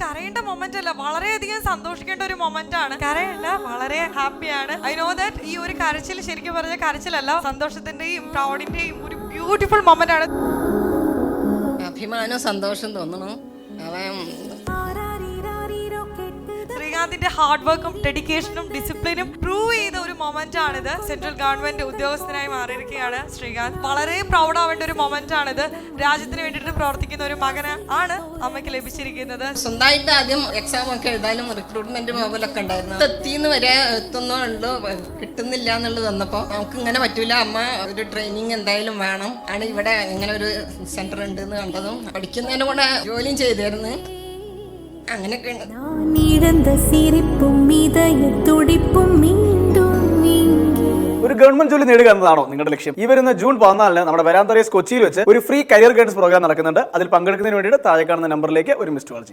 കരയേണ്ട moment അല്ല, വളരെയധികം സന്തോഷിക്കേണ്ട ഒരു മൊമെന്റ് ആണ്. കരയല്ല, വളരെ ഹാപ്പിയാണ്. ഐ നോ ദാറ്റ് ഈ ഒരു കരച്ചിൽ ശരിക്കും പറഞ്ഞ കരച്ചിലല്ല, സന്തോഷത്തിന്റെയും പ്രൗഡിന്റെയും ഒരു ബ്യൂട്ടിഫുൾ മൊമെന്റ് ആണ്. അഭിമാനവും സന്തോഷം തോന്നണു. ശ്രീകാന്തിന്റെ ഹാർഡ് വർക്കും ഡെഡിക്കേഷനും ഡിസിപ്ലിനും പ്രൂവ് ചെയ്ത ഒരു മൊമെന്റ് ആണിത്. സെൻട്രൽ ഗവൺമെന്റ് ഉദ്യോഗസ്ഥനായി മാറിയിരിക്കുകയാണ് ശ്രീകാന്ത്. വളരെ പ്രൗഡ് ആവേണ്ട ഒരു മൊമെന്റ് ആണിത്. രാജ്യത്തിന് വേണ്ടിയിട്ട് പ്രവർത്തിക്കുന്ന ഒരു മകന് ആണ് അമ്മയ്ക്ക് ലഭിച്ചിരിക്കുന്നത്. സ്വന്തമായിട്ട് ആദ്യം എക്സാം ഒക്കെ എഴുതാനും റിക്രൂട്ട്മെന്റ് മോബലൊക്കെ ഉണ്ടായിരുന്നു. എത്തിന്ന് വരെ എത്തുന്നുള്ളൂ, കിട്ടുന്നില്ല എന്നുള്ളത് വന്നപ്പോ നമുക്ക് ഇങ്ങനെ പറ്റൂല, അമ്മ ഒരു ട്രെയിനിങ് എന്തായാലും വേണം ആണ് ഇവിടെ ഇങ്ങനെ ഒരു സെന്റർ ഉണ്ട് എന്ന് കണ്ടതും പഠിക്കുന്നതിന് കൂടെ ജോലിയും ചെയ്തിരുന്നു. ഒരു ഗവൺമെന്റ് ജോലി നേടുക എന്നതാണോ നിങ്ങളുടെ ലക്ഷ്യം? ഈ വരുന്ന ജൂൺ 14 നമ്മുടെ വരാന്തറേസ് കൊച്ചിയിൽ വെച്ച് ഒരു ഫ്രീ കരിയർ ഗൈഡൻസ് പ്രോഗ്രാം നടക്കുന്നുണ്ട്. അതിൽ പങ്കെടുക്കുന്നതിന് വേണ്ടിയിട്ട് താഴെ കാണുന്ന നമ്പറിലേക്ക് ഒരു മിസ്ഡ് കോൾ ചെയ്യും.